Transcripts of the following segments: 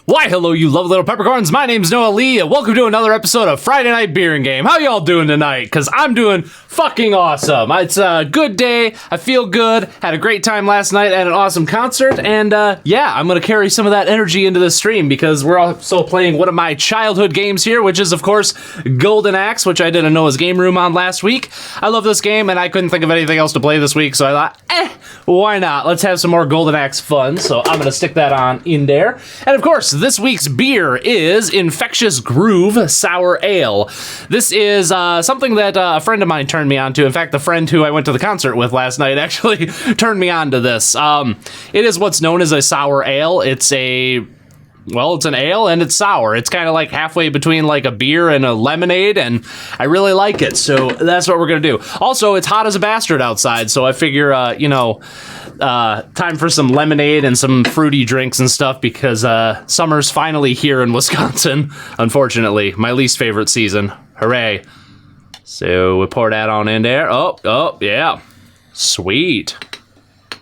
Why, hello, you lovely little peppercorns. My name's Noa Lee, and welcome to another episode of Friday Night Beer and Game. How y'all doing tonight? Because I'm doing fucking awesome. It's a good day. I feel good. Had a great time last night at an awesome concert, and yeah, I'm going to carry some of that energy into the stream because we're also playing one of my childhood games here, which is, of course, Golden Axe, which I did a Noah's Game Room on last week. I love this game, and I couldn't think of anything else to play this week, so I thought, why not? Let's have some more Golden Axe fun, so I'm going to stick that on in there. And, of course, this week's beer is Infectious Groove Sour Ale. This is something that a friend of mine turned me on to. In fact, the friend who I went to the concert with last night actually turned me on to this. It is what's known as a sour ale. It's an ale and it's sour. It's kind of like halfway between like a beer and a lemonade, and I really like it, so that's what we're going to do. Also, it's hot as a bastard outside, so I figure, time for some lemonade and some fruity drinks and stuff because summer's finally here in Wisconsin, unfortunately. My least favorite season. Hooray. So we pour that on in there. Oh, yeah. Sweet.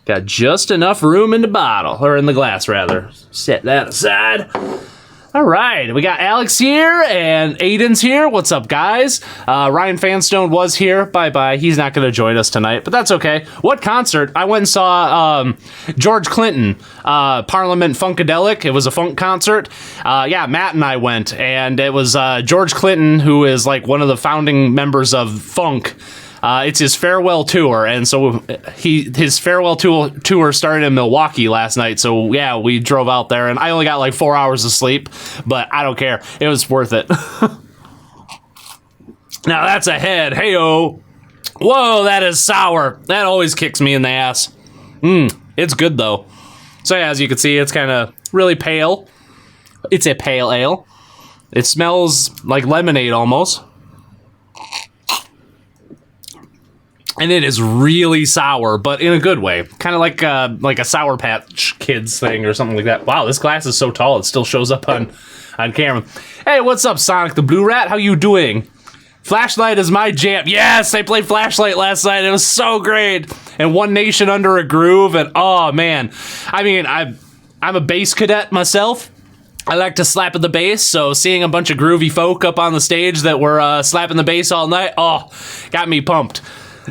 Got just enough room in the bottle, or in the glass, rather. Set that aside. All right, we got Alex here, and Aiden's here. What's up, guys? Ryan Fanstone was here. Bye-bye. He's not going to join us tonight, but that's okay. What concert? I went and saw George Clinton, Parliament Funkadelic. It was a funk concert. Yeah, Matt and I went, and it was George Clinton, who is like one of the founding members of funk. It's his farewell tour, and so his farewell tour started in Milwaukee last night, so yeah, we drove out there, and I only got like 4 hours of sleep, but I don't care. It was worth it. Now that's a head. Hey-o. Whoa, that is sour. That always kicks me in the ass. It's good, though. So yeah, as you can see, it's kind of really pale. It's a pale ale. It smells like lemonade almost. And it is really sour, but in a good way. Kind of like a Sour Patch Kids thing or something like that. Wow, this glass is so tall, it still shows up on camera. Hey, what's up, Sonic the Blue Rat? How you doing? Flashlight is my jam. Yes, I played Flashlight last night. It was so great. And One Nation Under a Groove, and oh, man. I mean, I'm a bass cadet myself. I like to slap at the bass, so seeing a bunch of groovy folk up on the stage that were slapping the bass all night, got me pumped.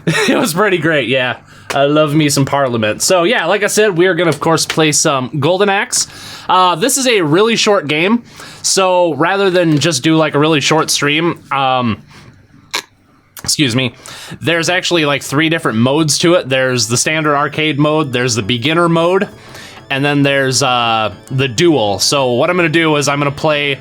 It was pretty great, yeah. I love me some Parliament. So, yeah, like I said, we are going to, of course, play some Golden Axe. This is a really short game, so rather than just do, like, a really short stream, excuse me, there's actually, like, 3 different modes to it. There's the standard arcade mode, there's the beginner mode, and then there's the duel. So what I'm going to do is I'm going to play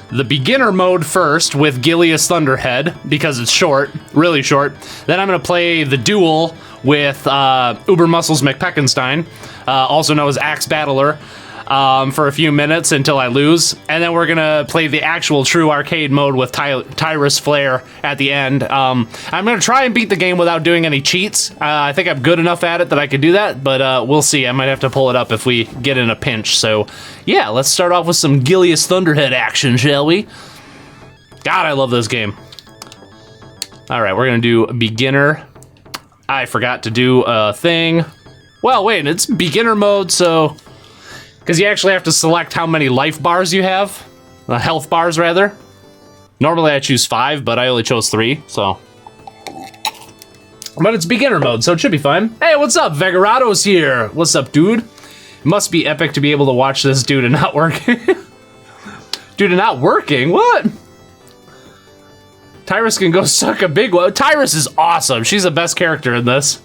the beginner mode first with Gilius Thunderhead, because it's short, really short. Then I'm going to play the duel with Uber Muscles McPeckenstein, also known as Axe Battler, for a few minutes until I lose. And then we're going to play the actual true arcade mode with Tyrus Flare at the end. I'm going to try and beat the game without doing any cheats. I think I'm good enough at it that I could do that, but we'll see. I might have to pull it up if we get in a pinch. So, yeah, let's start off with some Gilius Thunderhead action, shall we? God, I love this game. All right, we're going to do beginner. I forgot to do a thing. Well, wait, it's beginner mode, so... Because you actually have to select how many life bars you have. Health bars, rather. Normally I choose 5, but I only chose 3, so... But it's beginner mode, so it should be fine. Hey, what's up? Vegarado's here. What's up, dude? It must be epic to be able to watch this dude and not working. Dude and not working? What? Tyrus can go suck a big one. Tyrus is awesome. She's the best character in this.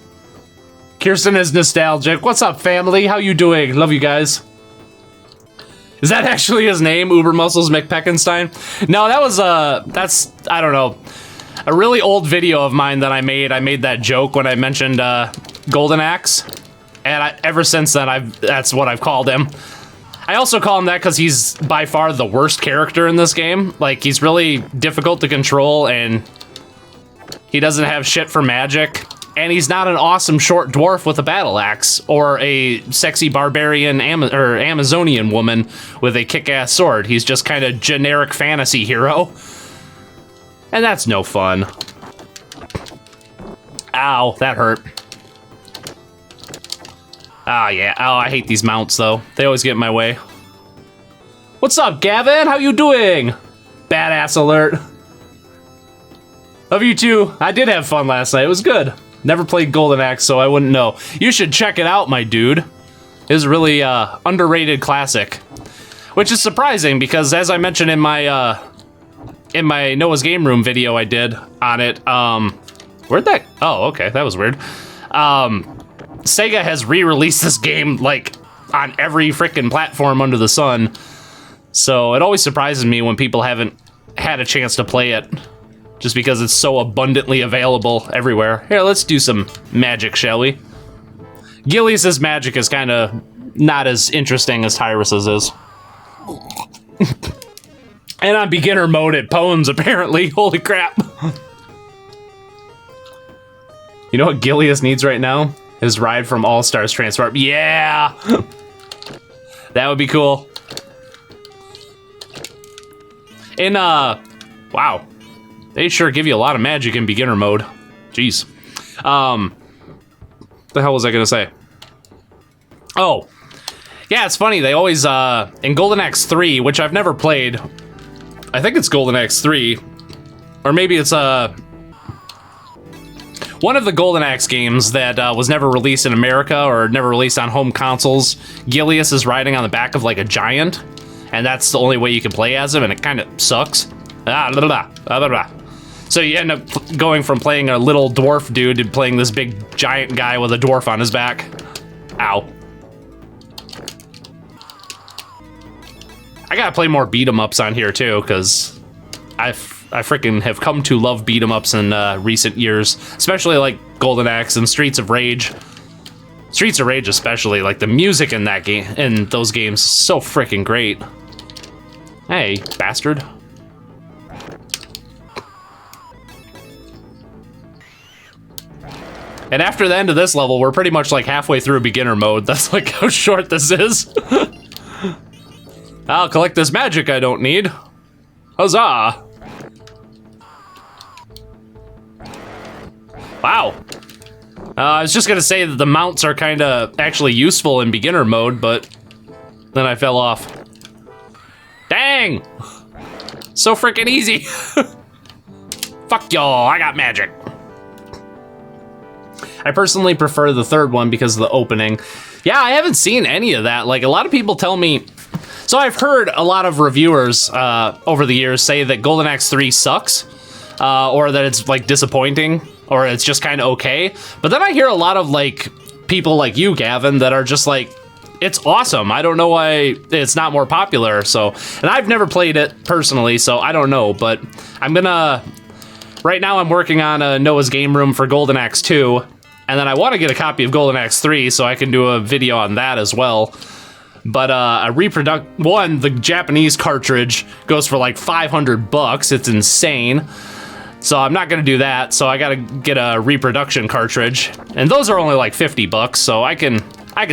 Kirsten is nostalgic. What's up, family? How you doing? Love you guys. Is that actually his name, Uber Muscles McPeckenstein? No, that was, I don't know, a really old video of mine that I made. I made that joke when I mentioned Golden Axe, and ever since then, that's what I've called him. I also call him that because he's by far the worst character in this game. Like, he's really difficult to control, and he doesn't have shit for magic. And he's not an awesome short dwarf with a battle axe or a sexy barbarian Amazonian woman with a kick-ass sword. He's just kind of generic fantasy hero. And that's no fun. Ow, that hurt. Ah, yeah. Oh, I hate these mounts, though. They always get in my way. What's up, Gavin? How you doing? Badass alert. Love you too. I did have fun last night. It was good. Never played Golden Axe, so I wouldn't know. You should check it out, my dude. It's a really underrated classic. Which is surprising because, as I mentioned in my Noah's Game Room video I did on it, where'd that... Oh, okay, that was weird. Sega has re-released this game, like, on every frickin' platform under the sun. So it always surprises me when people haven't had a chance to play it. Just because it's so abundantly available everywhere. Here, let's do some magic, shall we? Gilius's magic is kind of not as interesting as Tyrus's is. And on beginner mode, it pones, apparently. Holy crap. You know what Gilius needs right now? His ride from All-Stars Transform. Yeah! That would be cool. In, wow. They sure give you a lot of magic in beginner mode. Jeez. What the hell was I gonna say? Oh. Yeah, it's funny. They always, in Golden Axe 3, which I've never played. I think it's Golden Axe 3. Or maybe it's, one of the Golden Axe games that was never released in America or never released on home consoles. Gilius is riding on the back of, like, a giant. And that's the only way you can play as him, and it kind of sucks. So you end up going from playing a little dwarf dude to playing this big giant guy with a dwarf on his back. Ow. I gotta play more beat-em-ups on here too, because I freaking have come to love beat-em-ups in recent years, especially like Golden Axe and Streets of Rage. Streets of Rage especially, like the music in that game, in those games, is so freaking great. Hey, bastard. And after the end of this level, we're pretty much like halfway through beginner mode. That's like how short this is. I'll collect this magic I don't need. Huzzah! Wow. I was just gonna say that the mounts are kind of actually useful in beginner mode, but then I fell off. Dang! So freaking easy. Fuck y'all, I got magic. I personally prefer the third one because of the opening. Yeah, I haven't seen any of that. Like, a lot of people tell me... So I've heard a lot of reviewers over the years say that Golden Axe 3 sucks, or that it's, like, disappointing, or it's just kind of okay. But then I hear a lot of, like, people like you, Gavin, that are just like, it's awesome. I don't know why it's not more popular, so... And I've never played it personally, so I don't know, but I'm gonna... Right now I'm working on a Noah's Game Room for Golden Axe 2, and then I want to get a copy of Golden Axe 3 so I can do a video on that as well. But the Japanese cartridge goes for like $500. It's insane. So I'm not gonna do that. So I gotta get a reproduction cartridge, and those are only like $50. So I can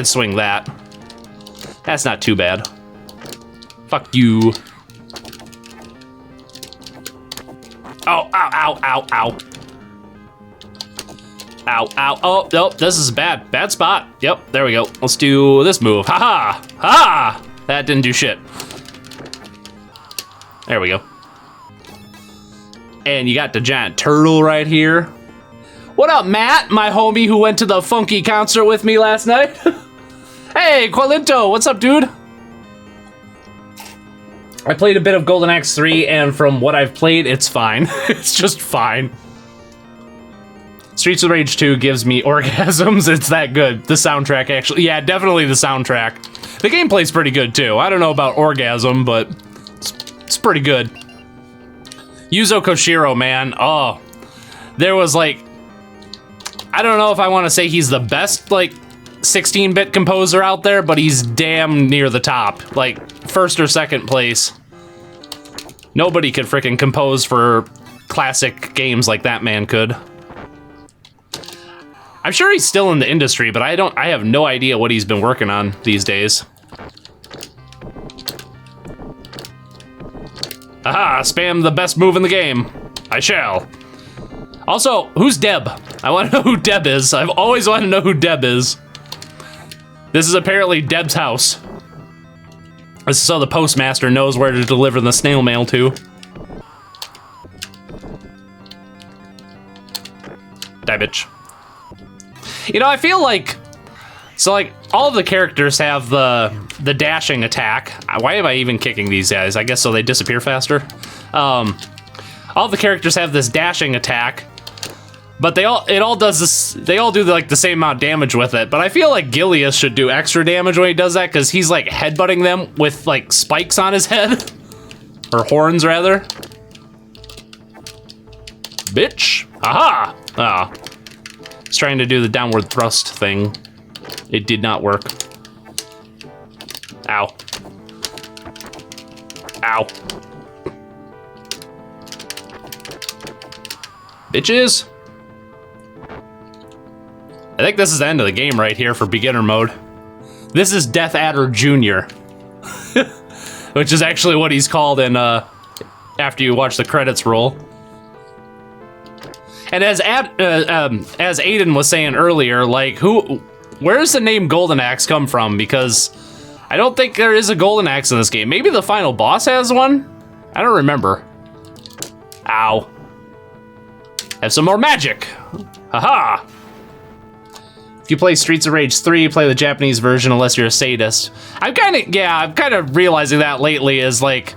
swing that. That's not too bad. Fuck you. Oh, ow, ow, ow, ow. Ow, ow, oh, nope, this is a bad spot. Yep, there we go. Let's do this move. Ha-ha, ha! That didn't do shit. There we go. And you got the giant turtle right here. What up, Matt, my homie who went to the funky concert with me last night? Hey, Qualinto, what's up, dude? I played a bit of Golden Axe 3, and from what I've played, it's fine. It's just fine. Streets of Rage 2 gives me orgasms. It's that good. The soundtrack, actually. Yeah, definitely the soundtrack. The gameplay's pretty good, too. I don't know about orgasm, but it's pretty good. Yuzo Koshiro, man. Oh. There was, like... I don't know if I want to say he's the best, like, 16-bit composer out there, but he's damn near the top. Like, first or second place. Nobody could frickin' compose for classic games like that man could. I'm sure he's still in the industry, but I have no idea what he's been working on these days. Aha, spam the best move in the game. I shall. Also, who's Deb? I want to know who Deb is. I've always wanted to know who Deb is. This is apparently Deb's house. So the postmaster knows where to deliver the snail mail to. Die, bitch. You know, I feel like... So, like, all of the characters have the dashing attack. Why am I even kicking these guys? I guess so they disappear faster. All the characters have this dashing attack, but it all does this. They all do like the same amount of damage with it. But I feel like Gilius should do extra damage when he does that because he's like headbutting them with like spikes on his head, or horns rather. Bitch! Aha! Ah, he's trying to do the downward thrust thing. It did not work. Ow. Ow. Bitches. I think this is the end of the game right here for beginner mode. This is Death Adder Jr. Which is actually what he's called in after you watch the credits roll. And as Aiden was saying earlier, like where's the name Golden Axe come from? Because I don't think there is a Golden Axe in this game. Maybe the final boss has one? I don't remember. Ow. Have some more magic. Haha. If you play Streets of Rage 3, play the Japanese version unless you're a sadist. I'm kind of realizing that lately is like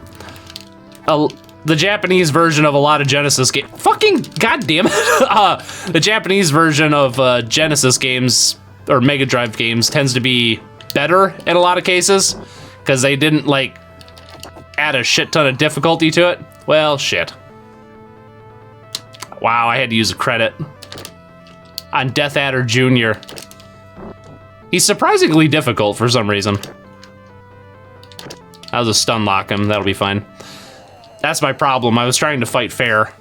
the Japanese version of a lot of Genesis games. Fucking goddamn it. The Japanese version of Genesis games or Mega Drive games tends to be better in a lot of cases because they didn't like add a shit ton of difficulty to it. Well, shit. Wow, I had to use a credit on Death Adder Jr. He's surprisingly difficult for some reason. I'll just stun lock him, that'll be fine. That's my problem, I was trying to fight fair.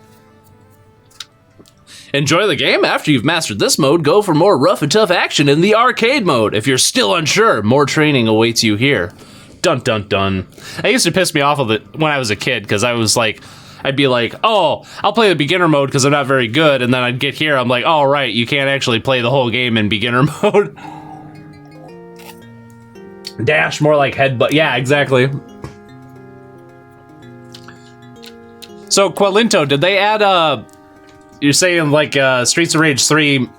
Enjoy the game? After you've mastered this mode, go for more rough and tough action in the arcade mode. If you're still unsure, more training awaits you here. Dun dun dun. That used to piss me off when I was a kid, because I was like, I'd be like, oh, I'll play the beginner mode because I'm not very good, and then I'd get here, I'm like, oh, right, you can't actually play the whole game in beginner mode. Dash, more like headbutt. Yeah, exactly. So, Quelinto, did they add, you're saying, like, Streets of Rage 3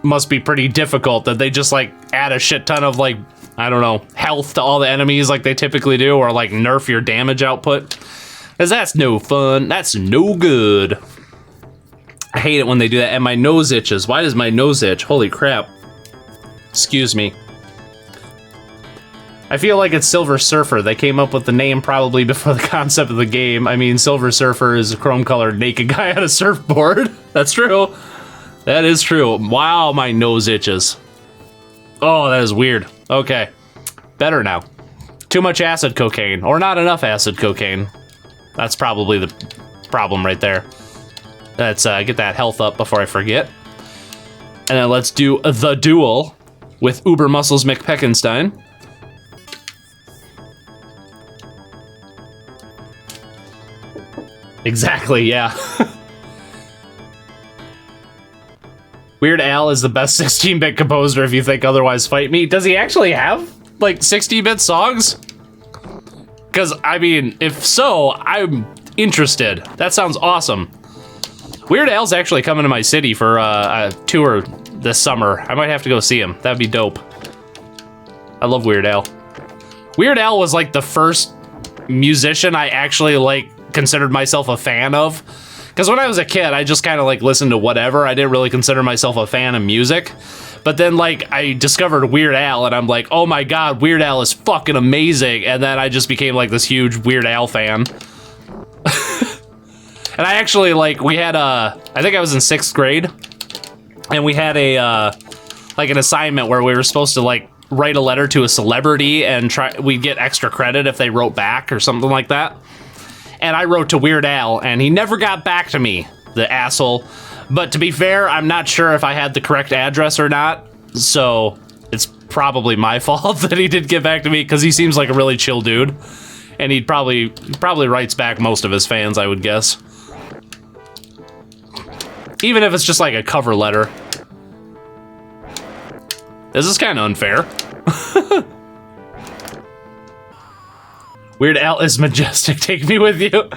must be pretty difficult. Did they just, like, add a shit ton of, like, I don't know, health to all the enemies like they typically do, or, like, nerf your damage output? Because that's no fun. That's no good. I hate it when they do that. And my nose itches. Why does my nose itch? Holy crap. Excuse me. I feel like it's Silver Surfer. They came up with the name probably before the concept of the game. I mean, Silver Surfer is a chrome-colored naked guy on a surfboard. That's true. That is true. Wow, my nose itches. Oh, that is weird. Okay. Better now. Too much acid cocaine. Or not enough acid cocaine. That's probably the problem right there. Let's get that health up before I forget. And then let's do the duel with Uber Muscles McPeckenstein. Exactly, yeah. Weird Al is the best 16-bit composer if you think otherwise, fight me. Does he actually have, like, 16-bit songs? Because, I mean, if so, I'm interested. That sounds awesome. Weird Al's actually coming to my city for a tour this summer. I might have to go see him. That'd be dope. I love Weird Al. Weird Al was, like, the first musician I actually, like, considered myself a fan of. Because when I was a kid, I just kind of, like, listened to whatever. I didn't really consider myself a fan of music. But then, like, I discovered Weird Al, and I'm like, oh my god, Weird Al is fucking amazing. And then I just became, like, this huge Weird Al fan. And I actually, like, we had I think I was in 6th grade. And we had like, an assignment where we were supposed to, like, write a letter to a celebrity and we'd get extra credit if they wrote back or something like that. And I wrote to Weird Al, and he never got back to me, the asshole. But to be fair, I'm not sure if I had the correct address or not, so it's probably my fault that he did get back to me, because he seems like a really chill dude. And he probably writes back most of his fans, I would guess. Even if it's just like a cover letter. This is kind of unfair. Weird Al is majestic. Take me with you.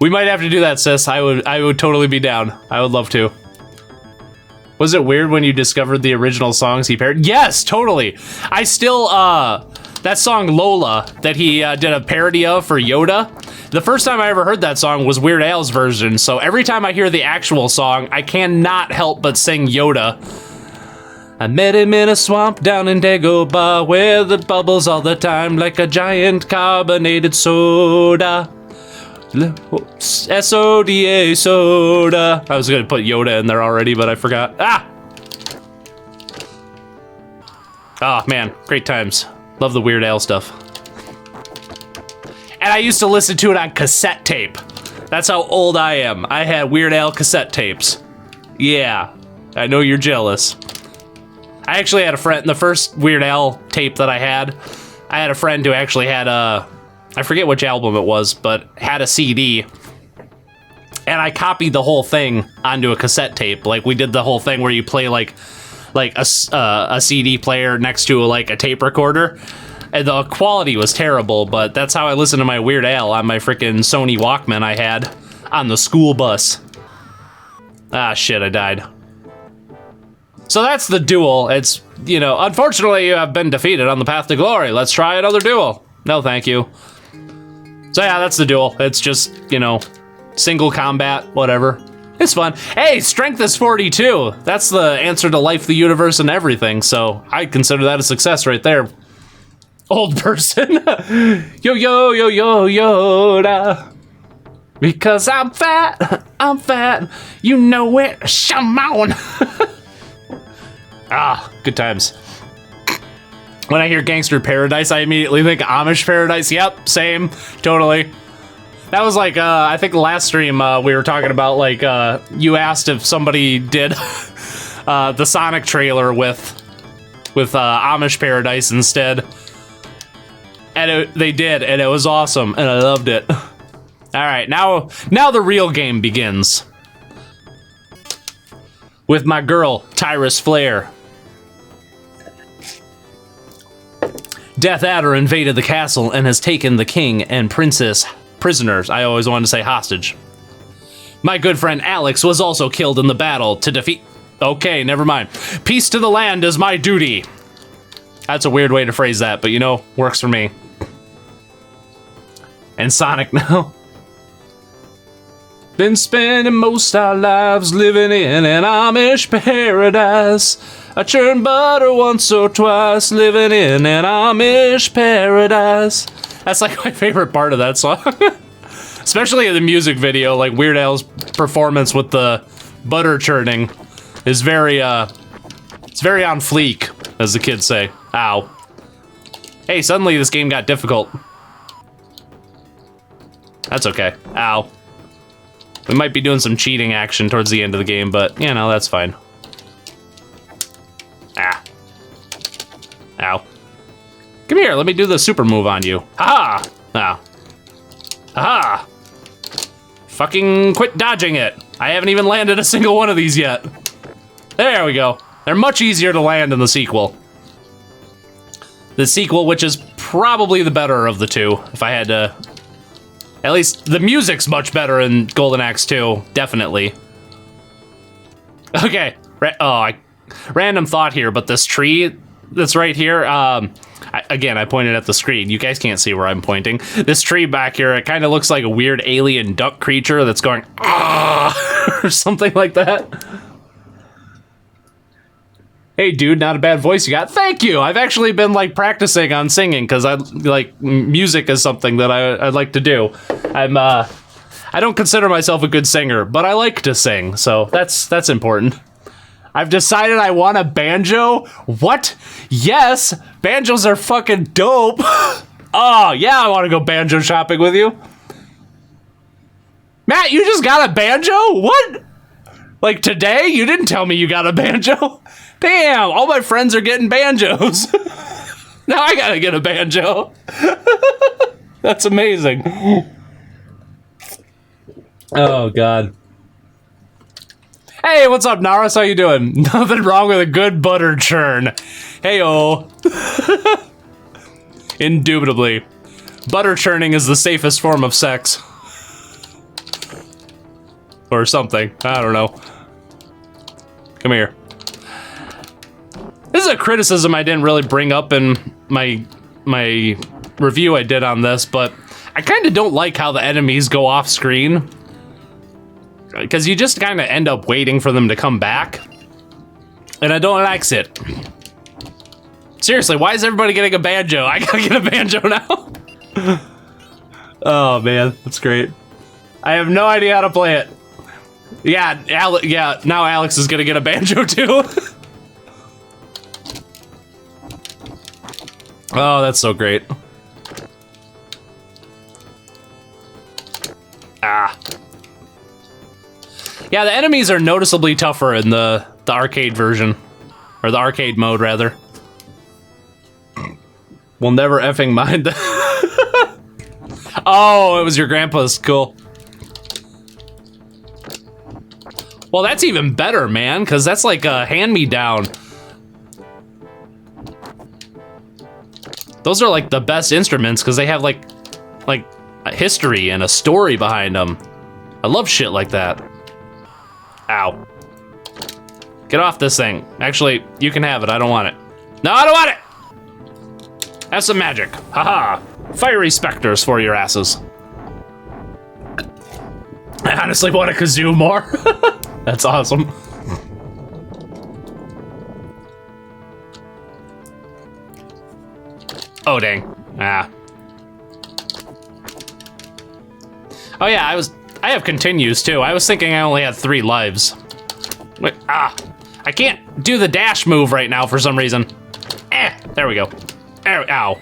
We might have to do that, sis. I would totally be down. I would love to. Was it weird when you discovered the original songs he paired? Yes, totally. I still, that song Lola that he did a parody of for Yoda, the first time I ever heard that song was Weird Al's version, so every time I hear the actual song, I cannot help but sing Yoda. I met him in a swamp down in Dagobah where the bubbles all the time like a giant carbonated soda. S-O-D-A, soda. I was gonna put Yoda in there already, but I forgot. Ah! Oh, man. Great times. Love the Weird Al stuff. And I used to listen to it on cassette tape. That's how old I am. I had Weird Al cassette tapes. Yeah. I know you're jealous. I actually had a friend, the first Weird Al tape that I had a friend who actually had a, I forget which album it was, but had a CD. And I copied the whole thing onto a cassette tape. Like, we did the whole thing where you play, like a CD player next to, like, a tape recorder. And the quality was terrible, but that's how I listened to my Weird Al on my freaking Sony Walkman I had on the school bus. Ah, shit, I died. So that's the duel. It's, you know, unfortunately you have been defeated on the path to glory. Let's try another duel. No, thank you. So yeah, that's the duel. It's just, you know, single combat, whatever. It's fun. Hey, strength is 42. That's the answer to life, the universe, and everything. So I consider that a success right there. Old person. Yo, yo, yo, yo, Yoda. Because I'm fat. I'm fat. You know it. Shamon. Ah, good times. When I hear Gangster Paradise, I immediately think Amish Paradise. Yep, same, totally. That was like, I think the last stream we were talking about, like, you asked if somebody did the Sonic trailer with Amish Paradise instead. And they did, and it was awesome, and I loved it. All right, now the real game begins. With my girl, Tyrus Flair. Death Adder invaded the castle and has taken the king and princess prisoners. I always wanted to say hostage. My good friend Alex was also killed in the battle to defeat... Okay, never mind. Peace to the land is my duty. That's a weird way to phrase that, but you know, works for me. And Sonic now. Been spending most our lives living in an Amish paradise. I churn butter once or twice, living in an Amish paradise. That's like my favorite part of that song. Especially in the music video, like Weird Al's performance with the butter churning is very, it's very on fleek, as the kids say. Ow. Hey, suddenly this game got difficult. That's okay. Ow. We might be doing some cheating action towards the end of the game, but, you know, that's fine. Ah. Ow. Come here, let me do the super move on you. Ha-ha! Ah. Ha-ha! Fucking quit dodging it. I haven't even landed a single one of these yet. There we go. They're much easier to land in the sequel. The sequel, which is probably the better of the two, if I had to... At least the music's much better in Golden Axe 2, definitely. Okay, random thought here, but this tree that's right here, again, I pointed at the screen. You guys can't see where I'm pointing. This tree back here, it kind of looks like a weird alien duck creature that's going, ah, or something like that. Hey, dude, not a bad voice you got. Thank you. I've actually been like practicing on singing because I like music is something that I'd like to do. I don't consider myself a good singer, but I like to sing, so that's important. I've decided I want a banjo. What? Yes, banjos are fucking dope. Oh yeah, I want to go banjo shopping with you. Matt, you just got a banjo? What? Like today? You didn't tell me you got a banjo. Damn, all my friends are getting banjos. Now I gotta get a banjo. That's amazing. Oh, God. Hey, what's up, Naras? How you doing? Nothing wrong with a good butter churn. Hey-oh. Indubitably. butter churning is the safest form of sex. Or something. I don't know. Come here. This is a criticism I didn't really bring up in my review I did on this, but I kind of don't like how the enemies go off screen. Because you just kind of end up waiting for them to come back. And I don't like it. Seriously, why is everybody getting a banjo? I gotta get a banjo now. Oh man, that's great. I have no idea how to play it. Yeah, now Alex is gonna get a banjo too. Oh, that's so great. Ah. Yeah, the enemies are noticeably tougher in the arcade version. Or the arcade mode, rather. We'll never effing mind. Oh, it was your grandpa's. Cool. Well, that's even better, man, because that's like a hand-me-down. Those are like the best instruments because they have like a history and a story behind them. I love shit like that. Ow. Get off this thing. Actually, you can have it. I don't want it. No, I don't want it! Have some magic. Haha. Fiery specters for your asses. I honestly want a kazoo more. That's awesome. Oh, dang. Ah. Oh, yeah, I have continues, too. I was thinking I only had 3 lives. Wait, I can't do the dash move right now for some reason. There we go. Ow.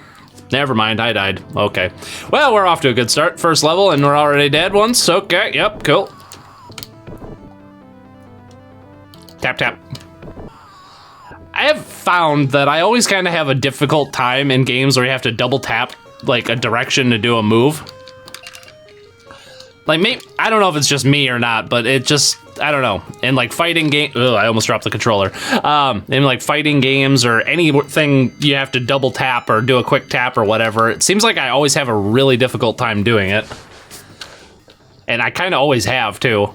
Never mind, I died. Okay. Well, we're off to a good start. First level, and we're already dead once. Okay, yep, cool. Tap, tap. I have found that I always kind of have a difficult time in games where you have to double tap, like, a direction to do a move. Like, maybe, I don't know if it's just me or not, but it just, I don't know. In, like, fighting game, I almost dropped the controller. In, like, fighting games or anything you have to double tap or do a quick tap or whatever, it seems like I always have a really difficult time doing it. And I kind of always have, too.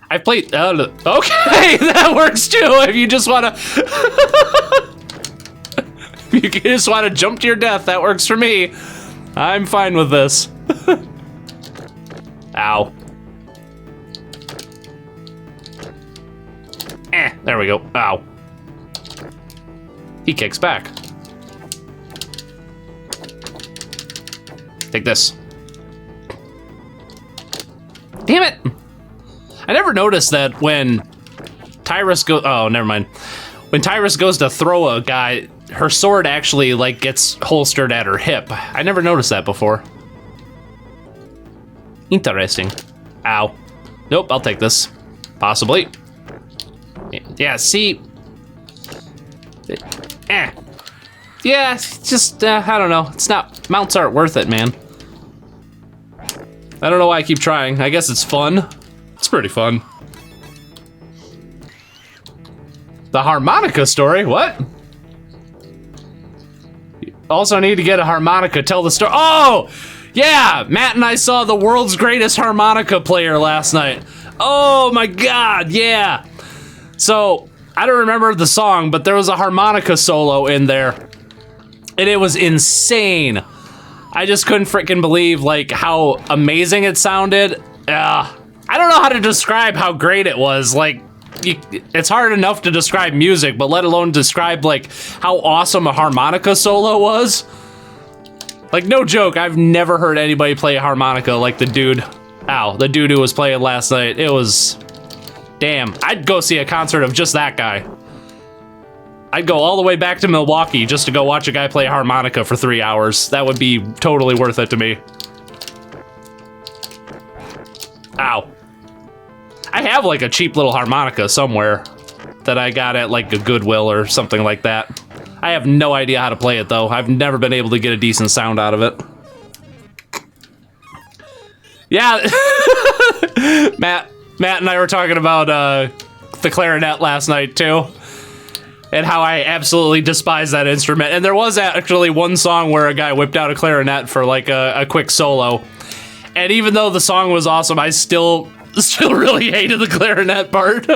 I've played, okay, that works too, if you just want to, if you just want to jump to your death, that works for me. I'm fine with this. Ow. There we go, ow. He kicks back. Take this. Damn it! I never noticed that when Tyrus goes, oh, never mind. When Tyrus goes to throw a guy, her sword actually, like, gets holstered at her hip. I never noticed that before. Interesting. Ow. Nope, I'll take this. Possibly. Yeah, see? Yeah, it's just, I don't know. It's not, mounts aren't worth it, man. I don't know why I keep trying. I guess it's fun. It's pretty fun. The harmonica story? What? You also need to get a harmonica. Tell the story. Oh! Yeah! Matt and I saw the world's greatest harmonica player last night. Oh my god, yeah! So, I don't remember the song, but there was a harmonica solo in there. And it was insane. I just couldn't freaking believe, like, how amazing it sounded. I don't know how to describe how great it was. Like, it's hard enough to describe music, but let alone describe, like, how awesome a harmonica solo was. Like, no joke, I've never heard anybody play a harmonica like the dude who was playing last night. It was, damn, I'd go see a concert of just that guy. I'd go all the way back to Milwaukee just to go watch a guy play harmonica for 3 hours. That would be totally worth it to me. Ow. I have, like, a cheap little harmonica somewhere that I got at, like, a Goodwill or something like that. I have no idea how to play it, though. I've never been able to get a decent sound out of it. Yeah. Matt and I were talking about the clarinet last night, too. and how I absolutely despise that instrument. And there was actually one song where a guy whipped out a clarinet for like a quick solo. And even though the song was awesome, I still really hated the clarinet part.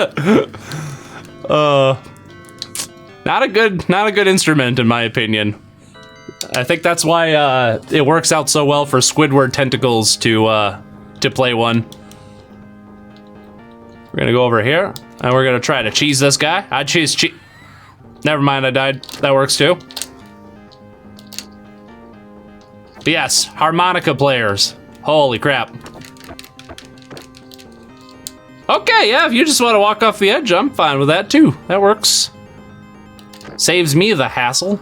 Not a good instrument in my opinion. I think that's why it works out so well for Squidward tentacles to play one. We're gonna go over here and we're gonna try to cheese this guy. I cheese. Never mind, I died. That works too. But yes, harmonica players. Holy crap. Okay, yeah, if you just want to walk off the edge, I'm fine with that too. That works. Saves me the hassle.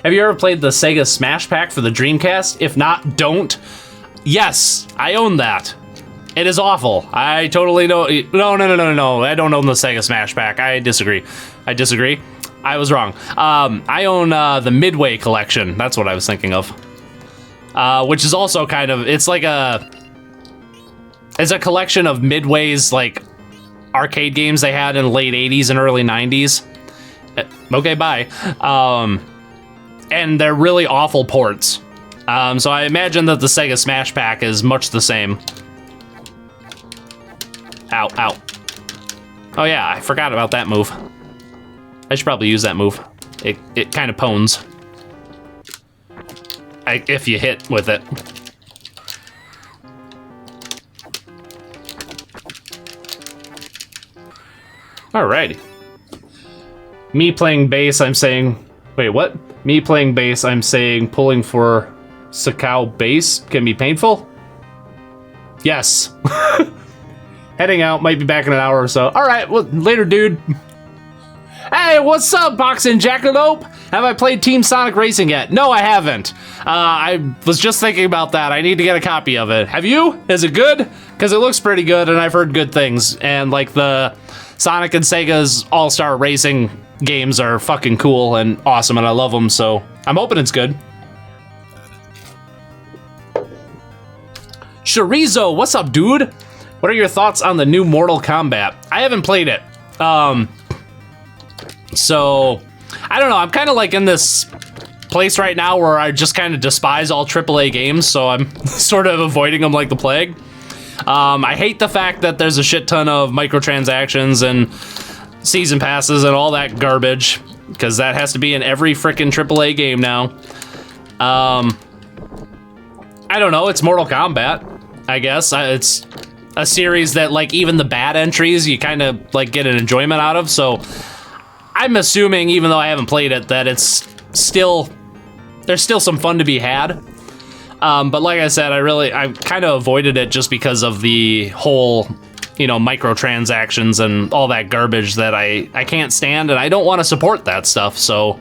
Have you ever played the Sega Smash Pack for the Dreamcast? If not, don't. Yes, I own that. It is awful. I totally know. No. I don't own the Sega Smash Pack. I disagree. I was wrong. I own the Midway collection. That's what I was thinking of. Which is also kind of, it's a collection of Midway's like arcade games they had in the late 80s and early 90s. Okay, bye. And they're really awful ports. So I imagine that the Sega Smash Pack is much the same. Ow, ow. Oh yeah, I forgot about that move. I should probably use that move. It kind of pones. If you hit with it. Alrighty. Me playing bass, I'm saying... Wait, what? Me playing bass, I'm saying pulling for Sakau bass can be painful? Yes. Heading out, might be back in an hour or so. Alright, well, later, dude. Hey, what's up, Boxing Jackalope? Have I played Team Sonic Racing yet? No, I haven't. I was just thinking about that. I need to get a copy of it. Have you? Is it good? Because it looks pretty good, and I've heard good things. And, like, the Sonic and Sega's All-Star Racing games are fucking cool and awesome, and I love them, so I'm hoping it's good. Chorizo, what's up, dude? What are your thoughts on the new Mortal Kombat? I haven't played it. So, I don't know. I'm kind of like in this place right now where I just kind of despise all AAA games, so I'm sort of avoiding them like the plague. I hate the fact that there's a shit ton of microtransactions and season passes and all that garbage, because that has to be in every frickin' AAA game now. I don't know. It's Mortal Kombat, I guess. It's a series that, like, even the bad entries, you kind of, like, get an enjoyment out of, so... I'm assuming, even though I haven't played it, that it's still... There's still some fun to be had. But like I said, I kind of avoided it just because of the whole, you know, microtransactions and all that garbage that I can't stand, and I don't want to support that stuff, so...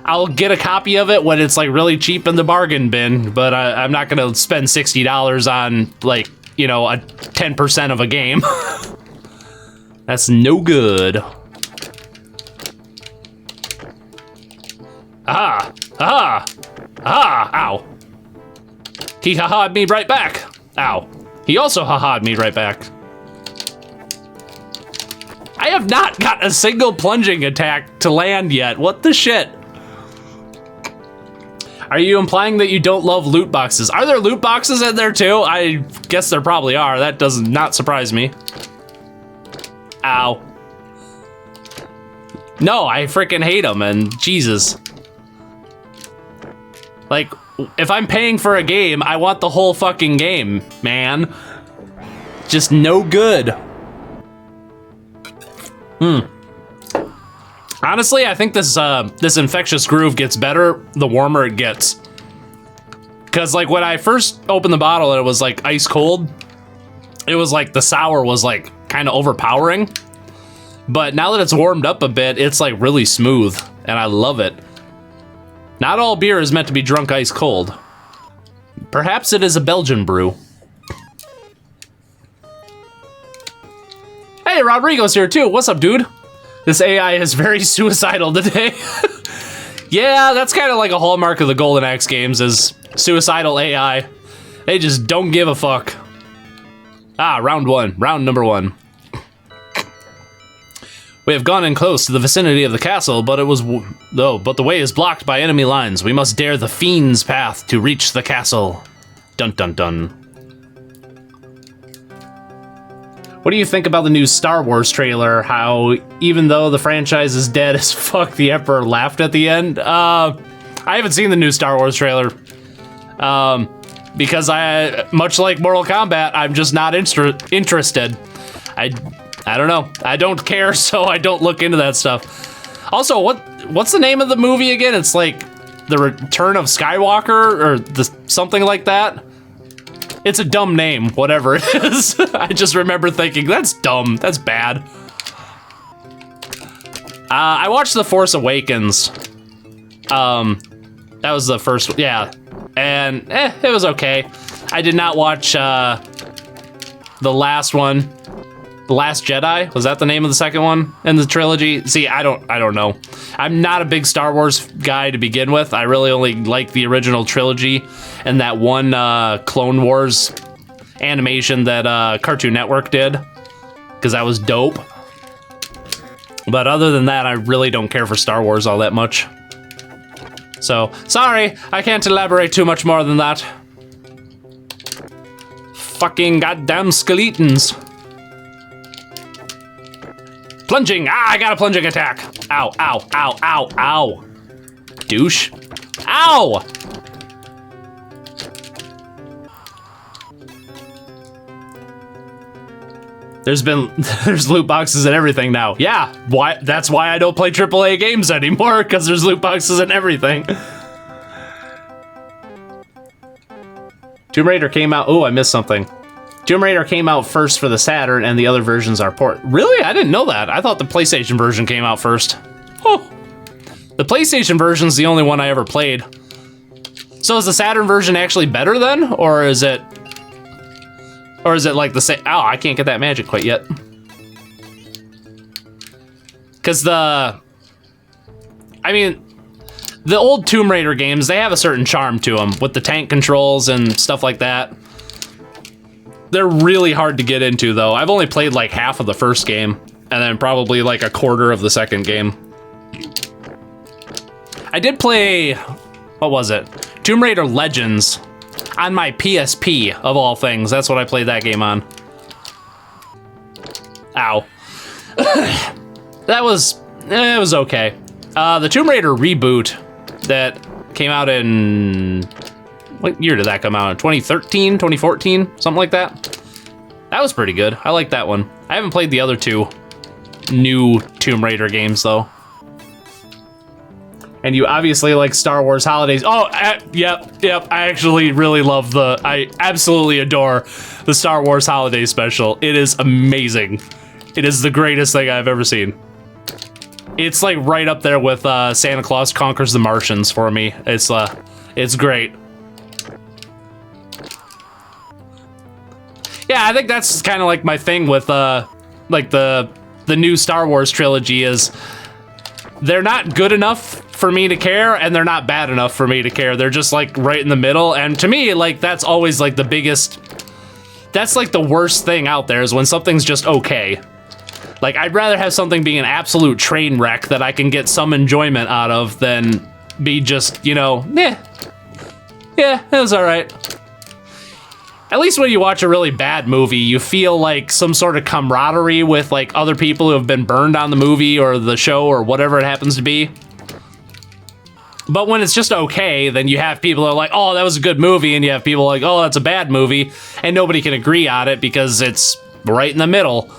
I'll get a copy of it when it's, like, really cheap in the bargain bin, but I'm not gonna spend $60 on, like, you know, a 10% of a game. That's no good. Aha! Aha! Aha! Ow. He ha-ha'd me right back. Ow. He also ha-ha'd me right back. I have not got a single plunging attack to land yet. What the shit? Are you implying that you don't love loot boxes? Are there loot boxes in there too? I guess there probably are. That does not surprise me. Ow. No, I freaking hate them, and Jesus. Like, if I'm paying for a game, I want the whole fucking game, man. Just no good. Honestly, I think this Infectious Groove gets better the warmer it gets. Cause like when I first opened the bottle and it was like ice cold, it was like the sour was like kind of overpowering. But now that it's warmed up a bit, it's like really smooth and I love it. Not all beer is meant to be drunk ice cold. Perhaps it is a Belgian brew. Hey, Rodrigo's here too. What's up, dude? This AI is very suicidal today. Yeah, that's kind of like a hallmark of the Golden Axe games is suicidal AI. They just don't give a fuck. Ah, round one. Round number one. We have gone in close to the vicinity of the castle, but the way is blocked by enemy lines. We must dare the fiend's path to reach the castle. Dun dun dun. What do you think about the new Star Wars trailer? How, even though the franchise is dead as fuck, the Emperor laughed at the end? I haven't seen the new Star Wars trailer. Because much like Mortal Kombat, I'm just not interested. I don't know. I don't care, so I don't look into that stuff. Also, what's the name of the movie again? It's like The Return of Skywalker or something like that. It's a dumb name, whatever it is. I just remember thinking, that's dumb. That's bad. I watched The Force Awakens. That was the first, yeah. And, it was okay. I did not watch, the last one. The Last Jedi? Was that the name of the second one in the trilogy? See, I don't know. I'm not a big Star Wars guy to begin with. I really only like the original trilogy and that one Clone Wars animation that Cartoon Network did, because that was dope. But other than that, I really don't care for Star Wars all that much. So, sorry, I can't elaborate too much more than that. Fucking goddamn skeletons. Plunging! Ah, I got a plunging attack! Ow, ow, ow, ow, ow! Douche. Ow! There's loot boxes and everything now. Yeah, that's why I don't play AAA games anymore, because there's loot boxes and everything. Tomb Raider came out, oh, I missed something. Tomb Raider came out first for the Saturn, and the other versions are port. Really? I didn't know that. I thought the PlayStation version came out first. Oh. The PlayStation version's the only one I ever played. So is the Saturn version actually better then? Or is it like the same? Oh, I can't get that magic quite yet. Because the old Tomb Raider games, they have a certain charm to them with the tank controls and stuff like that. They're really hard to get into, though. I've only played like half of the first game, and then probably like a quarter of the second game. I did play, what was it? Tomb Raider Legends on my PSP, of all things. That's what I played that game on. Ow. It was okay. The Tomb Raider reboot that came out in... What year did that come out? 2013, 2014, something like that? That was pretty good. I like that one. I haven't played the other two new Tomb Raider games, though. And you obviously like Star Wars Holidays. Oh, yep. I actually really love I absolutely adore the Star Wars Holiday Special. It is amazing. It is the greatest thing I've ever seen. It's like right up there with Santa Claus Conquers the Martians for me. It's great. Yeah, I think that's kind of like my thing with like the new Star Wars trilogy is they're not good enough for me to care, and they're not bad enough for me to care. They're just like right in the middle, and to me, like that's always like the biggest. That's like the worst thing out there is when something's just okay. Like I'd rather have something be an absolute train wreck that I can get some enjoyment out of than be just, you know, yeah, it was all right. At least when you watch a really bad movie, you feel like some sort of camaraderie with like other people who have been burned on the movie or the show or whatever it happens to be. But when it's just okay, then you have people who are like, oh, that was a good movie, and you have people like, oh, that's a bad movie, and nobody can agree on it because it's right in the middle.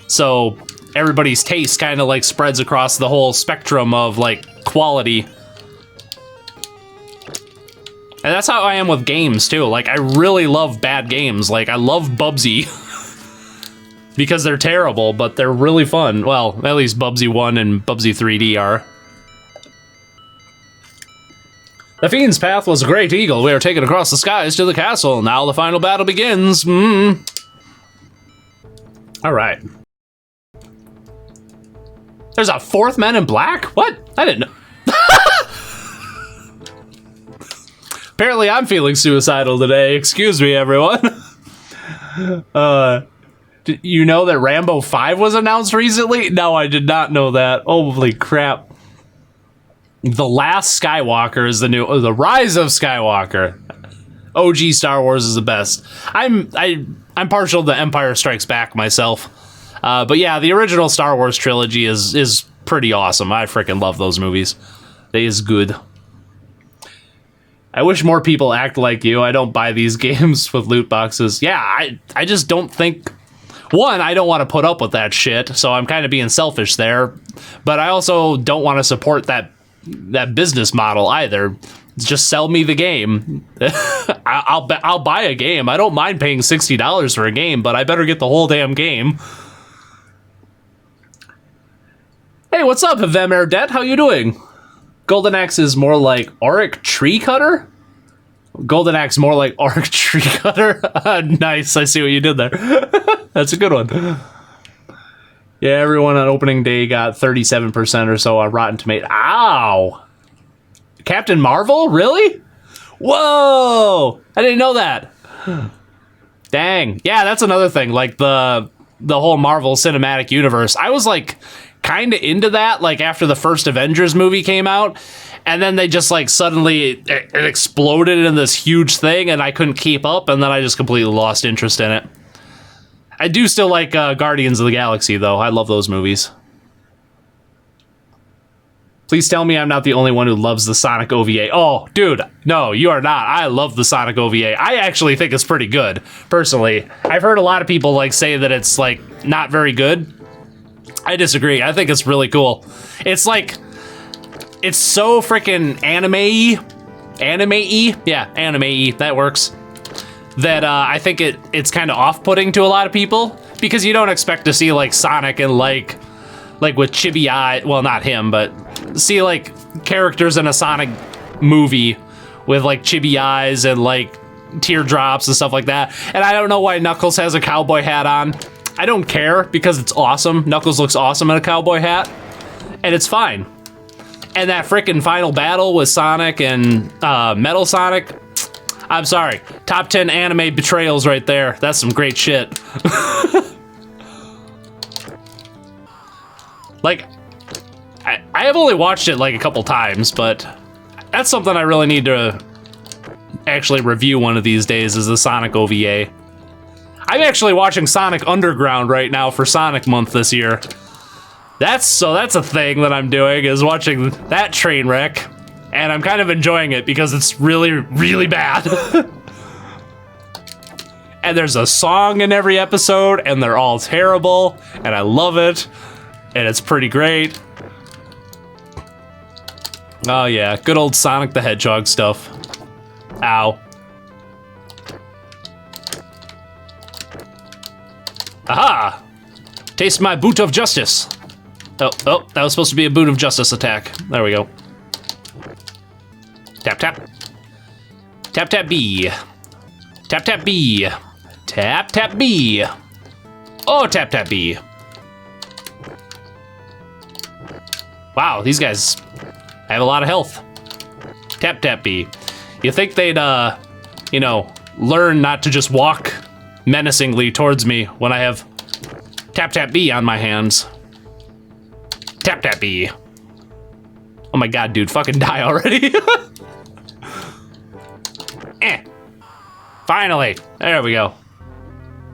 So everybody's taste kind of like spreads across the whole spectrum of like quality. And that's how I am with games, too. Like, I really love bad games. Like, I love Bubsy. Because they're terrible, but they're really fun. Well, at least Bubsy 1 and Bubsy 3D are. The Fiend's Path was a great eagle. We are taken across the skies to the castle. Now the final battle begins. Alright. There's a fourth Man in Black? What? I didn't know. Apparently I'm feeling suicidal today. Excuse me, everyone. Did You know that Rambo 5 was announced recently? No, I did not know that. Holy crap. The Last Skywalker is the Rise of Skywalker. OG Star Wars is the best. I'm partial to Empire Strikes Back myself. But yeah, the original Star Wars trilogy is pretty awesome. I freaking love those movies. They is good. I wish more people act like you. I don't buy these games with loot boxes. Yeah, I just don't think... One, I don't want to put up with that shit, so I'm kind of being selfish there. But I also don't want to support that business model either. Just sell me the game. I'll buy a game. I don't mind paying $60 for a game, but I better get the whole damn game. Hey, what's up, Vem Erdet? How you doing? Golden Axe is more like Auric Tree Cutter? Golden Axe more like Auric Tree Cutter? Nice, I see what you did there. That's a good one. Yeah, everyone on opening day got 37% or so on Rotten Tomatoes. Ow! Captain Marvel? Really? Whoa! I didn't know that. Dang. Yeah, that's another thing. Like, the whole Marvel Cinematic Universe. I was, like, kind of into that, like, after the first Avengers movie came out. And then they just, like, suddenly it exploded in this huge thing, and I couldn't keep up, and then I just completely lost interest in it. I do still like Guardians of the Galaxy, though. I love those movies. Please tell me I'm not the only one who loves the Sonic OVA. Oh, dude, no, you are not. I love the Sonic OVA. I actually think it's pretty good, personally. I've heard a lot of people like say that it's like not very good. I disagree. I think it's really cool. It's like, it's so freaking anime-y. Anime-y? Yeah, anime-y. That works. That I think it's kind of off-putting to a lot of people because you don't expect to see like Sonic and like with chibi eye. Well, not him, but see like characters in a Sonic movie with like chibi eyes and like teardrops and stuff like that. And I don't know why Knuckles has a cowboy hat on. I don't care because it's awesome. Knuckles looks awesome in a cowboy hat, and it's fine. And that frickin' final battle with Sonic and Metal Sonic. I'm sorry. Top 10 anime betrayals right there. That's some great shit. Like, I have only watched it like a couple times, but that's something I really need to actually review one of these days is the Sonic OVA. I'm actually watching Sonic Underground right now for Sonic Month this year. That's a thing that I'm doing, is watching that train wreck. And I'm kind of enjoying it because it's really, really bad. And there's a song in every episode, and they're all terrible, and I love it, and it's pretty great. Oh yeah, good old Sonic the Hedgehog stuff. Ow. Aha! Taste my boot of justice. Oh, that was supposed to be a boot of justice attack. There we go. Tap, tap. Tap, tap, B. Tap, tap, B. Tap, tap, B. Oh, tap, tap, B. Wow, these guys have a lot of health. Tap, tap, B. You think they'd, you know, learn not to just walk menacingly towards me when I have tap, tap, B on my hands. Tap, tap, B. Oh my god, dude, fucking die already. Finally, there we go.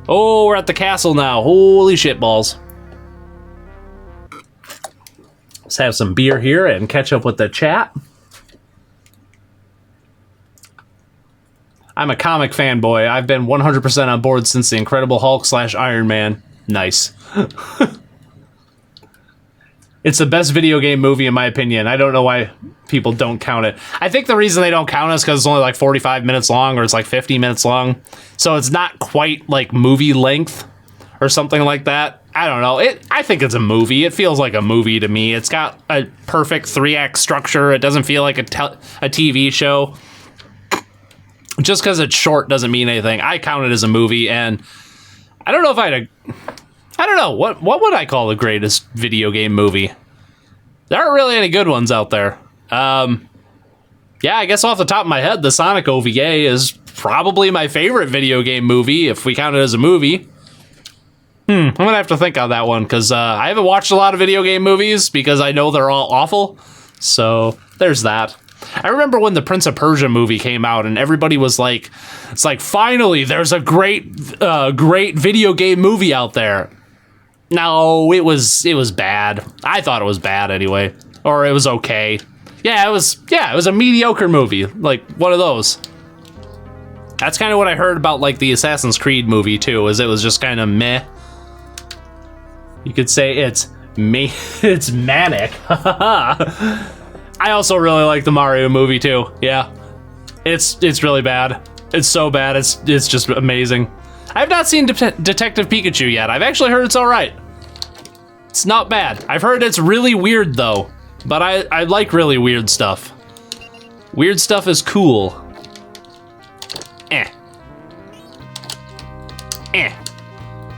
Oh, we're at the castle now. Holy shit balls. Let's have some beer here and catch up with the chat. I'm a comic fanboy. I've been 100% on board since the Incredible Hulk / Iron Man. Nice. It's the best video game movie in my opinion. I don't know why people don't count it. I think the reason they don't count it is because it's only like 45 minutes long, or it's like 50 minutes long. So it's not quite like movie length or something like that. I don't know. I think it's a movie. It feels like a movie to me. It's got a perfect 3-act structure. It doesn't feel like a TV show. Just because it's short doesn't mean anything. I count it as a movie, and I don't know if I don't know, what would I call the greatest video game movie? There aren't really any good ones out there. Yeah, I guess off the top of my head, the Sonic OVA is probably my favorite video game movie, if we count it as a movie. I'm gonna have to think on that one, because I haven't watched a lot of video game movies because I know they're all awful. So there's that. I remember when the Prince of Persia movie came out and everybody was like, it's like, finally, there's a great video game movie out there. No, it was bad. I thought it was bad anyway. Or it was okay. Yeah, it was a mediocre movie. Like, one of those. That's kind of what I heard about, like, the Assassin's Creed movie, too, is it was just kind of meh. You could say it's manic. I also really like the Mario movie, too. Yeah. It's really bad. It's so bad, it's just amazing. I've not seen Detective Pikachu yet. I've actually heard it's alright. It's not bad. I've heard it's really weird, though. But I like really weird stuff. Weird stuff is cool.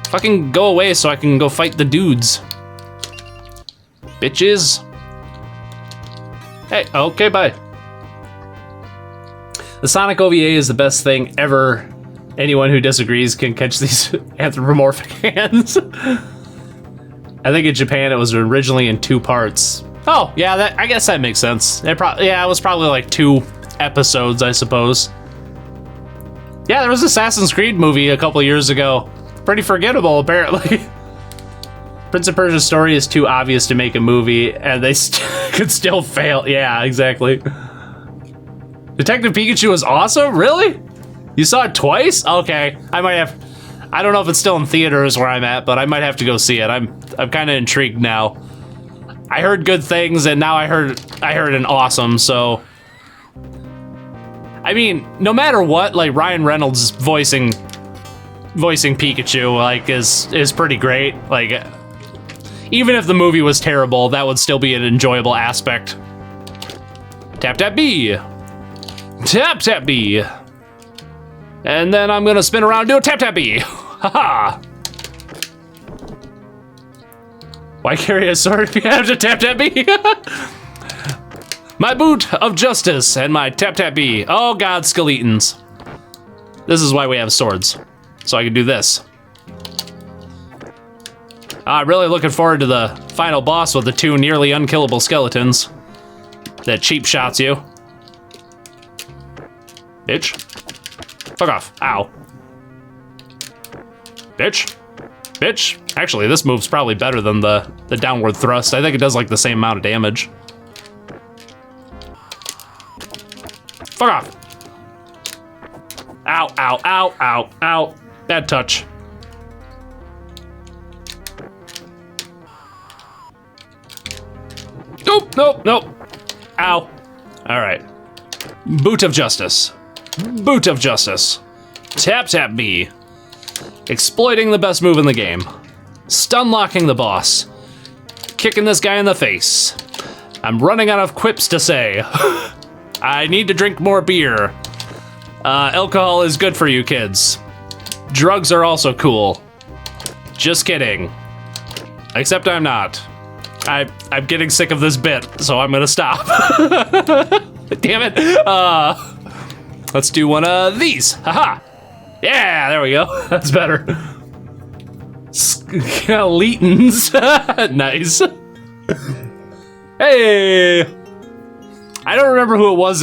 Fucking go away so I can go fight the dudes. Bitches. Hey, okay, bye. The Sonic OVA is the best thing ever. Anyone who disagrees can catch these anthropomorphic hands. I think in Japan it was originally in 2 parts. Oh, yeah, I guess that makes sense. It was probably like 2 episodes, I suppose. Yeah, there was an Assassin's Creed movie a couple years ago. Pretty forgettable, apparently. Prince of Persia's story is too obvious to make a movie, and they could still fail. Yeah, exactly. Detective Pikachu was awesome? Really? You saw it twice? Okay, I don't know if it's still in theaters where I'm at, but I might have to go see it. I'm kind of intrigued now. I heard good things, and now I heard an awesome, so... I mean, no matter what, like, Ryan Reynolds voicing Pikachu, like, is pretty great. Like, even if the movie was terrible, that would still be an enjoyable aspect. Tap, tap, B. Tap, tap, B. And then I'm gonna spin around and do a tap, tap, B. Haha. Why carry a sword if you have to tap, tap, B? My boot of justice and my tap, tap, B. Oh god, skeletons. This is why we have swords. So I can do this. I'm really looking forward to the final boss with the 2 nearly unkillable skeletons that cheap shots you. Bitch. Fuck off. Ow. Bitch. Bitch. Actually, this move's probably better than the downward thrust. I think it does like the same amount of damage. Fuck off. Ow, ow, ow, ow, ow. Bad touch. Nope, nope, nope. Ow. All right. Boot of justice. Boot of justice. Tap, tap, B. Exploiting the best move in the game. Stun locking the boss. Kicking this guy in the face. I'm running out of quips to say. I need to drink more beer. Alcohol is good for you kids. Drugs are also cool. Just kidding. Except I'm not. I'm getting sick of this bit, so I'm gonna stop. Damn it. Let's do one of these. Haha. Yeah, there we go. That's better. Skeletons. Nice. Hey. I don't remember who it was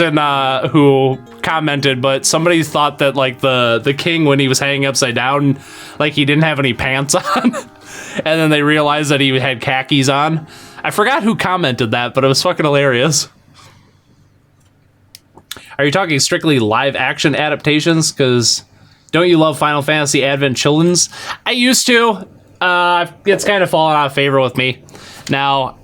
who commented, but somebody thought that like the king, when he was hanging upside down, like he didn't have any pants on. And then they realized that he had khakis on. I forgot who commented that, but it was fucking hilarious. Are you talking strictly live action adaptations? Because don't you love Final Fantasy Advent Children's? I used to. It's kind of fallen out of favor with me. Now,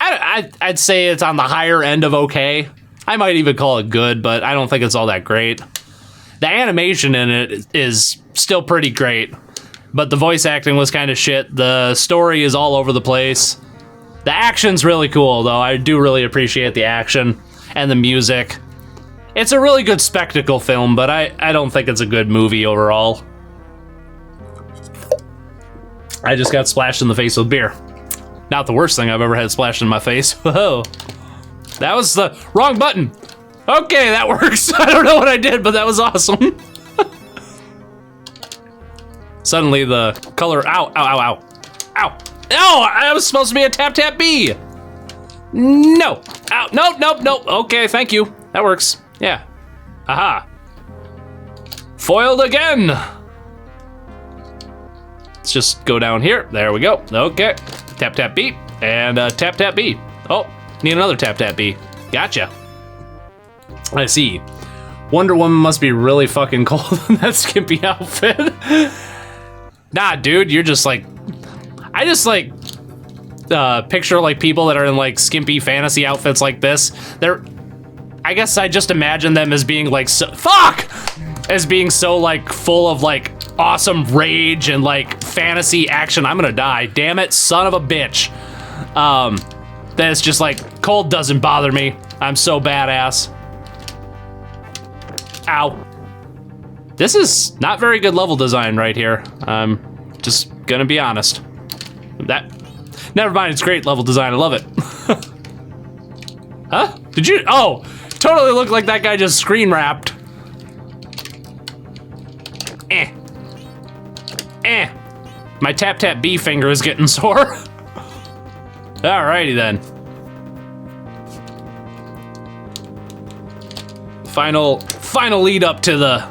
I'd say it's on the higher end of okay. I might even call it good, but I don't think it's all that great. The animation in it is still pretty great, but the voice acting was kind of shit. The story is all over the place. The action's really cool, though. I do really appreciate the action and the music. It's a really good spectacle film, but I don't think it's a good movie overall. I just got splashed in the face with beer. Not the worst thing I've ever had splashed in my face. Whoa. That was the wrong button. Okay, that works. I don't know what I did, but that was awesome. Suddenly the color, ow, ow, ow, ow, ow. Oh, I was supposed to be a tap tap B. No, ow, nope, nope, nope. Okay, thank you. That works, yeah. Aha. Foiled again. Let's just go down here. There we go. Okay, tap tap B and tap tap B. Oh, need another tap tap B. Gotcha. I see. Wonder Woman must be really fucking cold in that skimpy outfit. Nah, dude, you're just like, I just like picture like people that are in like skimpy fantasy outfits like this. I guess I just imagine them as being like, as being so like full of like awesome rage and like fantasy action. I'm gonna die, damn it, son of a bitch. That it's just like, cold doesn't bother me. I'm so badass. Ow. This is not very good level design right here. I'm just gonna be honest. Never mind, it's great level design, I love it. Huh? Did you, oh, totally looked like that guy just screen wrapped. My tap tap B finger is getting sore. Alrighty then. Final lead up to the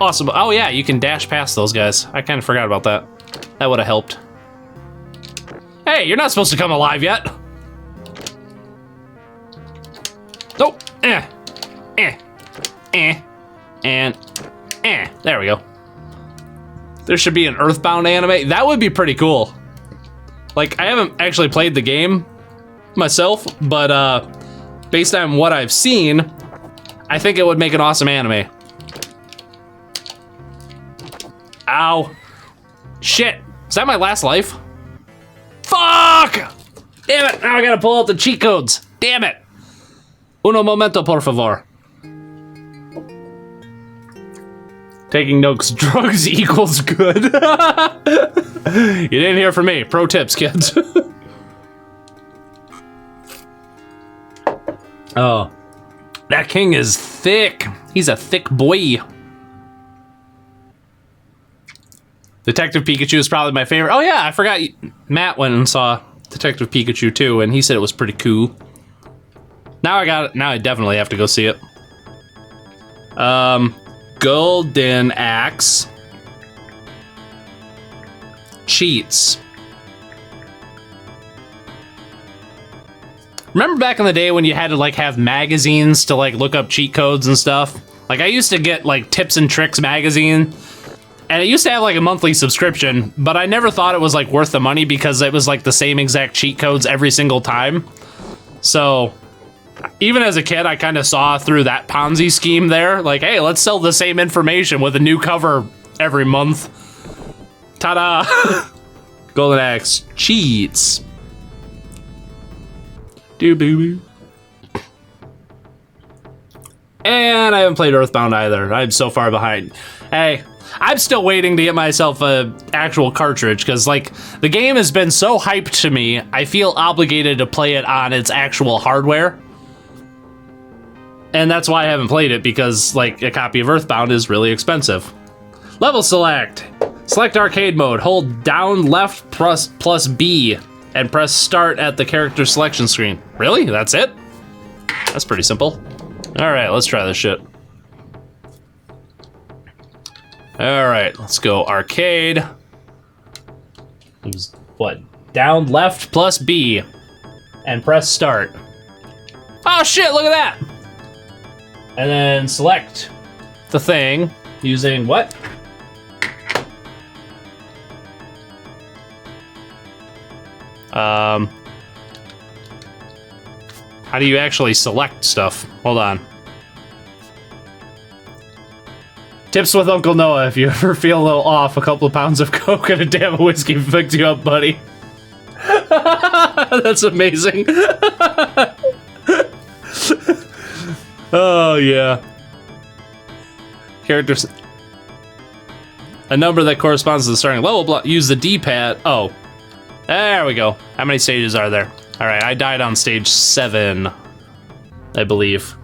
awesome. Oh yeah, you can dash past those guys. I kind of forgot about that. That would have helped. Hey, you're not supposed to come alive yet. Nope. And there we go. There should be an Earthbound anime. That would be pretty cool. Like, I haven't actually played the game myself, but based on what I've seen, I think it would make an awesome anime. Ow. Shit. Is that my last life? Fuck! Damn it, now I gotta pull out the cheat codes. Damn it. Uno momento, por favor. Taking notes, drugs equals good. You didn't hear from me. Pro tips, kids. Oh, that king is thick. He's a thick boy. Detective Pikachu is probably my favorite. Oh yeah, I forgot. Matt went and saw Detective Pikachu too, and he said it was pretty cool. Now I got it. Now I definitely have to go see it. Golden Axe. Cheats. Remember back in the day when you had to like have magazines to like look up cheat codes and stuff? Like I used to get like Tips and Tricks magazine, and it used to have like a monthly subscription, but I never thought it was like worth the money because it was like the same exact cheat codes every single time. So even as a kid, I kind of saw through that Ponzi scheme there. Like, hey, let's sell the same information with a new cover every month. Ta-da! Golden Axe cheats. Doo-boo-boo. And I haven't played Earthbound either. I'm so far behind. Hey, I'm still waiting to get myself a actual cartridge because, like, the game has been so hyped to me, I feel obligated to play it on its actual hardware. And that's why I haven't played it, because like a copy of Earthbound is really expensive. Level select. Select arcade mode. Hold down left plus B and press start at the character selection screen. Really? That's it? That's pretty simple. All right, let's try this shit. All right, let's go arcade. Use what? Down left plus B and press start. Oh shit, look at that. And then select the thing using what? How do you actually select stuff? Hold on. Tips with Uncle Noah. If you ever feel a little off, a couple of pounds of Coke and a damn of whiskey fix you up, buddy. That's amazing. Oh, yeah. Characters. A number that corresponds to the starting level block. Use the D-pad. Oh. There we go. How many stages are there? All right, I died on stage 7, I believe.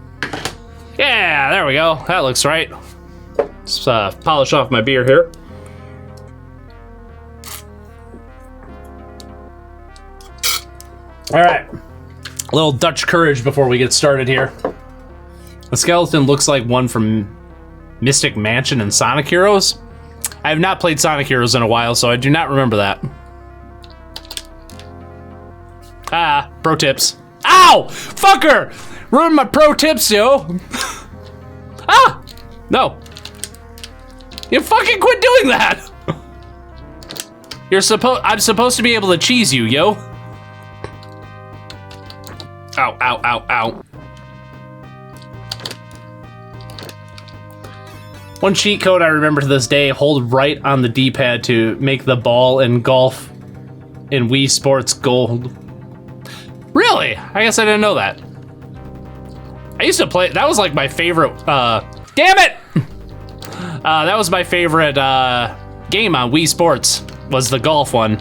Yeah, there we go. That looks right. Let's polish off my beer here. All right. A little Dutch courage before we get started here. The skeleton looks like one from Mystic Mansion and Sonic Heroes. I have not played Sonic Heroes in a while, so I do not remember that. Ah, pro tips. Ow! Fucker! Ruined my pro tips, yo! Ah! No. You fucking quit doing that! I'm supposed to be able to cheese you, yo. Ow, ow, ow, ow. One cheat code I remember to this day, hold right on the D-pad to make the ball in golf in Wii Sports gold. Really? I guess I didn't know that. I used to play, that was like my favorite, damn it! That was my favorite game on Wii Sports, was the golf one.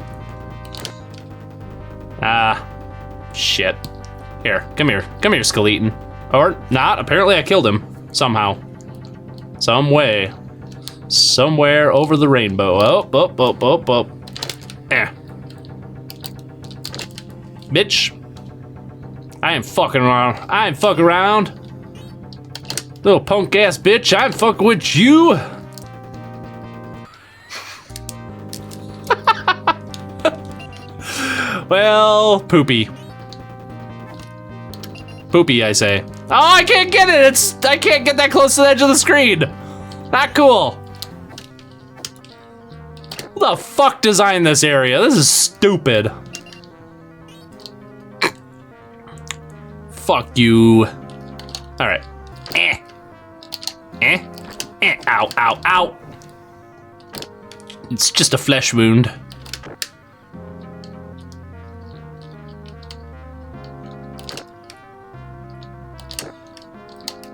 Shit. Here, come here, skeleton. Or not, apparently I killed him, somehow. Some way. Somewhere over the rainbow. Oh. Bitch. I ain't fucking around. Little punk ass bitch, I'm fucking with you. Well, poopy. Poopy, I say. Oh, I can't get it! I can't get that close to the edge of the screen! Not cool. Who the fuck designed this area? This is stupid. Fuck you. Alright. Ow, ow, ow. It's just a flesh wound.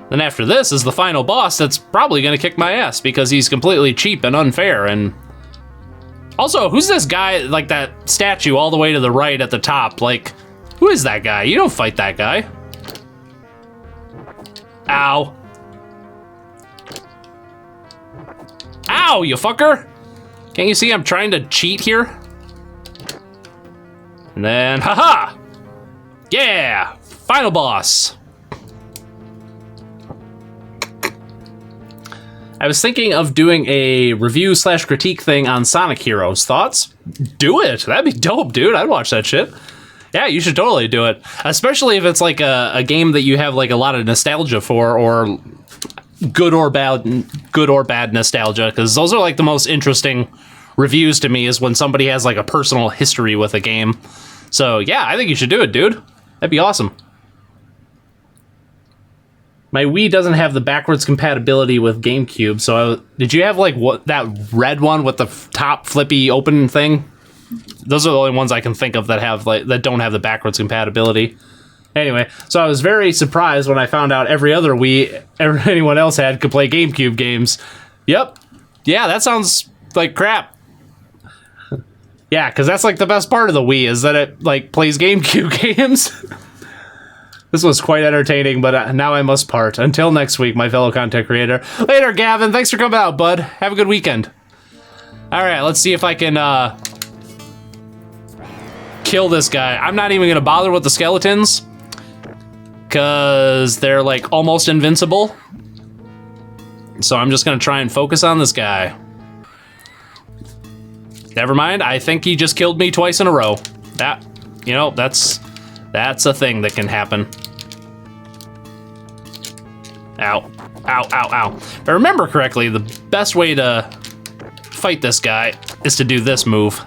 Then after this is the final boss that's probably gonna kick my ass because he's completely cheap and unfair. And also, who's this guy, like that statue all the way to the right at the top? Like, who is that guy? You don't fight that guy. Ow. Ow, you fucker! Can't you see I'm trying to cheat here? And then, haha! Yeah! Final boss. I was thinking of doing a review/critique thing on Sonic Heroes. Thoughts? Do it! That'd be dope, dude. I'd watch that shit. Yeah, you should totally do it. Especially if it's like a game that you have like a lot of nostalgia for, or good or bad nostalgia, because those are like the most interesting reviews to me, is when somebody has like a personal history with a game. So yeah, I think you should do it, dude. That'd be awesome. My Wii doesn't have the backwards compatibility with GameCube, so did you have like that red one with the top flippy open thing? Those are the only ones I can think of that have that don't have the backwards compatibility. Anyway, so I was very surprised when I found out every other Wii anyone else had could play GameCube games. Yep. Yeah, that sounds like crap. Yeah, because that's like the best part of the Wii, is that it like plays GameCube games. This was quite entertaining, but now I must part. Until next week, my fellow content creator. Later, Gavin. Thanks for coming out, bud. Have a good weekend. All right, let's see if I can kill this guy. I'm not even going to bother with the skeletons, because they're like almost invincible. So I'm just going to try and focus on this guy. Never mind. I think he just killed me twice in a row. That, you know, that's a thing that can happen. Ow. Ow, ow, ow. If I remember correctly, the best way to fight this guy is to do this move.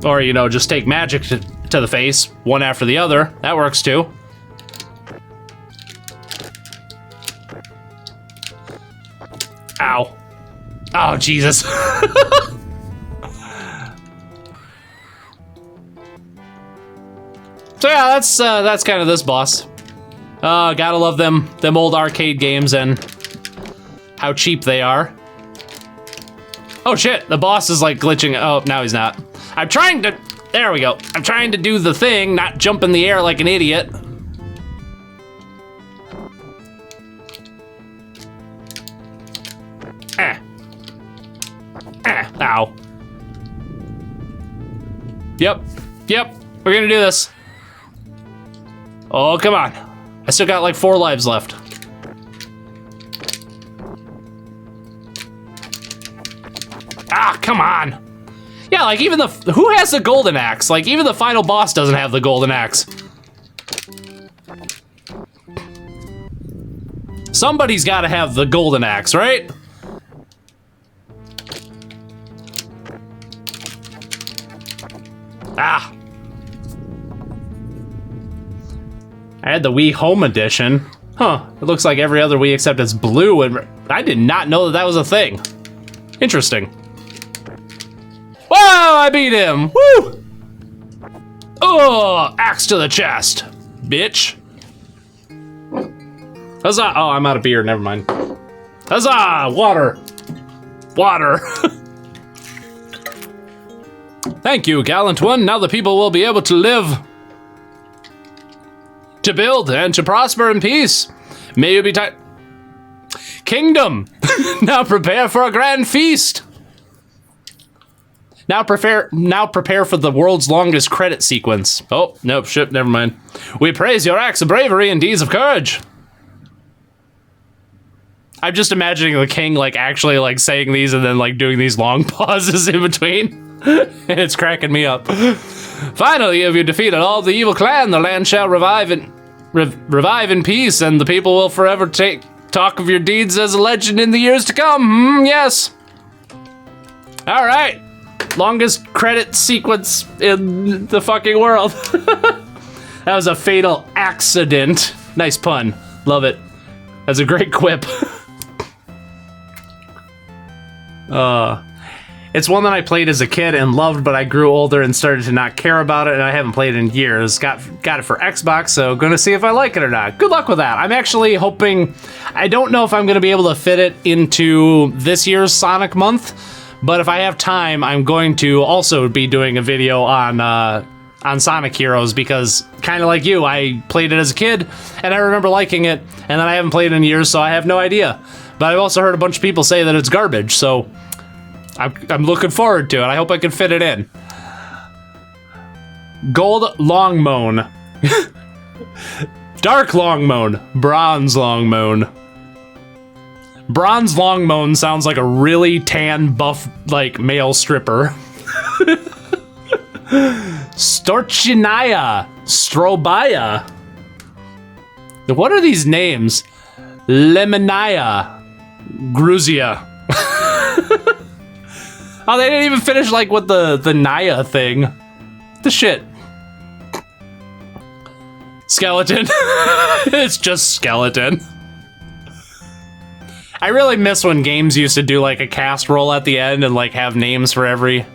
Or, you know, just take magic to the face, one after the other. That works too. Ow. Oh, Jesus. So yeah, that's kind of this boss. Gotta love them old arcade games and how cheap they are. Oh shit, the boss is like glitching. Oh, now he's not. I'm trying to, there we go. I'm trying to do the thing, not jump in the air like an idiot. Ow. Yep, we're gonna do this. Oh, come on. I still got like 4 lives left. Ah, come on. Yeah, like even who has the golden axe? Like even the final boss doesn't have the golden axe. Somebody's gotta have the golden axe, right? Ah. I had the Wii Home Edition. Huh, it looks like every other Wii except it's blue, and I did not know that that was a thing. Interesting. Whoa, I beat him, woo! Oh, axe to the chest, bitch. Huzzah, oh, I'm out of beer, never mind. Huzzah, water. Water. Thank you, gallant one. Now the people will be able to live, to build, and to prosper in peace. May you be Kingdom! Now prepare for a grand feast! Now prepare for the world's longest credit sequence. Oh, nope, shit, never mind. We praise your acts of bravery and deeds of courage. I'm just imagining the king like actually like saying these and then like doing these long pauses in between. And it's cracking me up. Finally, if you defeated all the evil clan, the land shall revive in peace, and the people will forever talk of your deeds as a legend in the years to come. Yes. All right. Longest credit sequence in the fucking world. That was a fatal accident. Nice pun. Love it. That's a great quip. It's one that I played as a kid and loved, but I grew older and started to not care about it, and I haven't played it in years. Got it for Xbox, so gonna see if I like it or not. Good luck with that. I'm actually hoping, I don't know if I'm gonna be able to fit it into this year's Sonic month, but if I have time, I'm going to also be doing a video on Sonic Heroes, because kind of like you, I played it as a kid, and I remember liking it, and then I haven't played it in years, so I have no idea. But I've also heard a bunch of people say that it's garbage, so I'm looking forward to it. I hope I can fit it in. Gold Longmoan. Dark Longmoan. Bronze Longmoan. Bronze Longmoan sounds like a really tan, buff, like, male stripper. Storchinaya. Strobaya. What are these names? Lemonaya. Gruzia. Oh, they didn't even finish like with the Naya thing. The shit. Skeleton. It's just skeleton. I really miss when games used to do like a cast roll at the end and like have names for every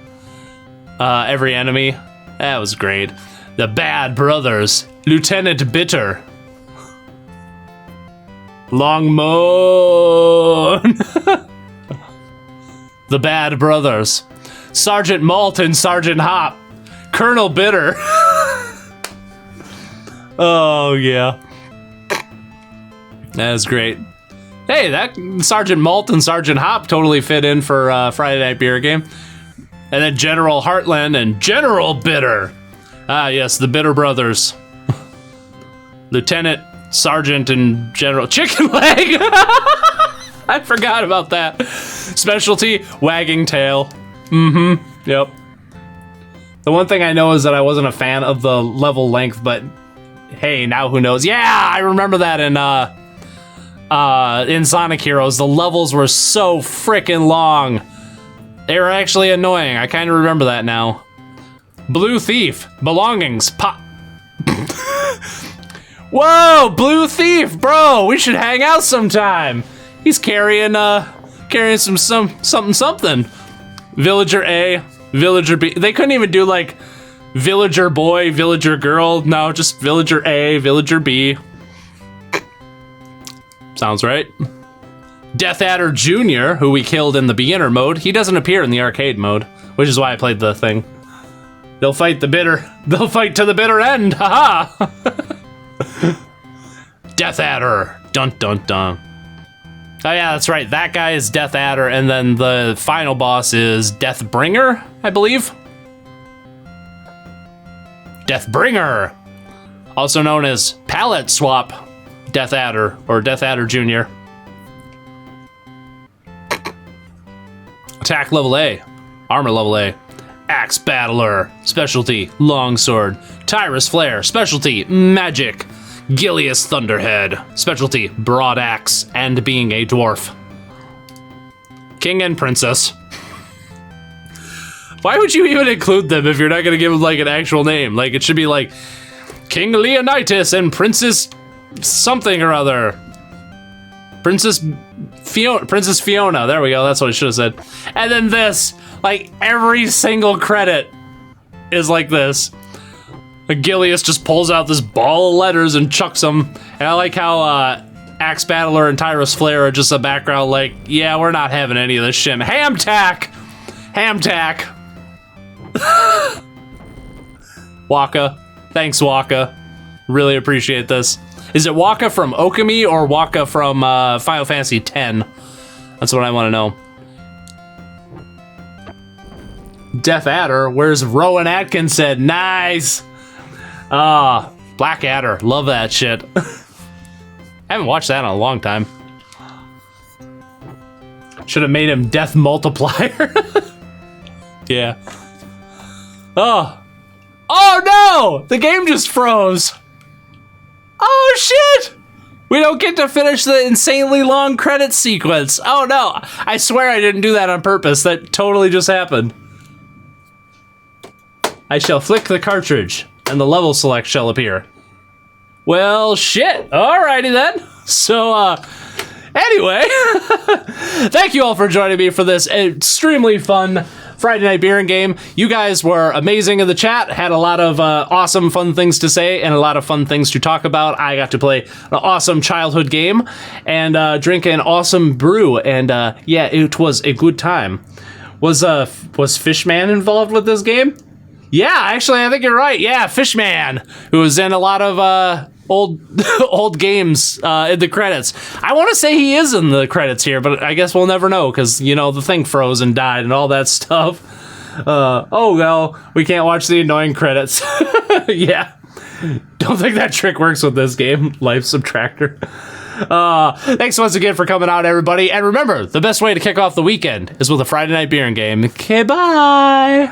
enemy. That was great. The Bad Brothers. Lieutenant Bitter. Longmoan. The Bad Brothers. Sergeant Malt and Sergeant Hop. Colonel Bitter. Oh, yeah. That is great. Hey, that Sergeant Malt and Sergeant Hop totally fit in for Friday Night Beer Game. And then General Heartland and General Bitter. Ah, yes, the Bitter Brothers. Lieutenant, Sergeant, and General Chicken Leg. I forgot about that. Specialty, wagging tail. Mm-hmm, yep. The one thing I know is that I wasn't a fan of the level length, but hey, now who knows? Yeah, I remember that in Sonic Heroes. The levels were so freaking long. They were actually annoying. I kind of remember that now. Blue Thief, belongings, pop. Whoa, Blue Thief, bro, we should hang out sometime. He's carrying something. Villager A, Villager B. They couldn't even do like Villager Boy, Villager Girl. No, just Villager A, Villager B. Sounds right. Death Adder Jr., who we killed in the beginner mode, he doesn't appear in the arcade mode, which is why I played the thing. They'll fight to the bitter end, haha! Death Adder, dun dun dun. Oh yeah, that's right, that guy is Death Adder, and then the final boss is Deathbringer, I believe? Deathbringer! Also known as Palette Swap Death Adder, or Death Adder Jr. Attack level A, armor level A. Axe Battler, specialty, longsword. Tyrus Flare, specialty, magic. Gilius Thunderhead, specialty, broad axe, and being a dwarf. King and princess. Why would you even include them if you're not gonna give them like an actual name? Like it should be like King Leonidas and Princess something or other. Princess Fiona. There we go. That's what I should have said. And then this, like every single credit is like this. Gilius just pulls out this ball of letters and chucks them. And I like how Axe Battler and Tyrus Flare are just a background like, yeah, we're not having any of this shit. Ham tack! Ham tack! Waka. Thanks, Waka. Really appreciate this. Is it Waka from Okami or Waka from Final Fantasy X? That's what I want to know. Death Adder, where's Rowan Atkinson? Nice! Black Adder, love that shit. I haven't watched that in a long time. Should have made him Death Multiplier. Yeah. Oh no! The game just froze. Oh shit! We don't get to finish the insanely long credit sequence. Oh no! I swear I didn't do that on purpose. That totally just happened. I shall flick the cartridge, and the level select shall appear. Well, shit. Alrighty then. So, anyway, thank you all for joining me for this extremely fun Friday Night Beer and Game. You guys were amazing in the chat, had a lot of awesome fun things to say and a lot of fun things to talk about. I got to play an awesome childhood game and drink an awesome brew, and yeah, it was a good time. Was Fishman involved with this game? Yeah, actually, I think you're right. Yeah, Fishman, who was in a lot of old games in the credits. I want to say he is in the credits here, but I guess we'll never know because, you know, the thing froze and died and all that stuff. Oh, well, we can't watch the annoying credits. Yeah. Don't think that trick works with this game, Life Subtractor. Thanks once again for coming out, everybody. And remember, the best way to kick off the weekend is with a Friday Night Beer and Game. Okay, bye.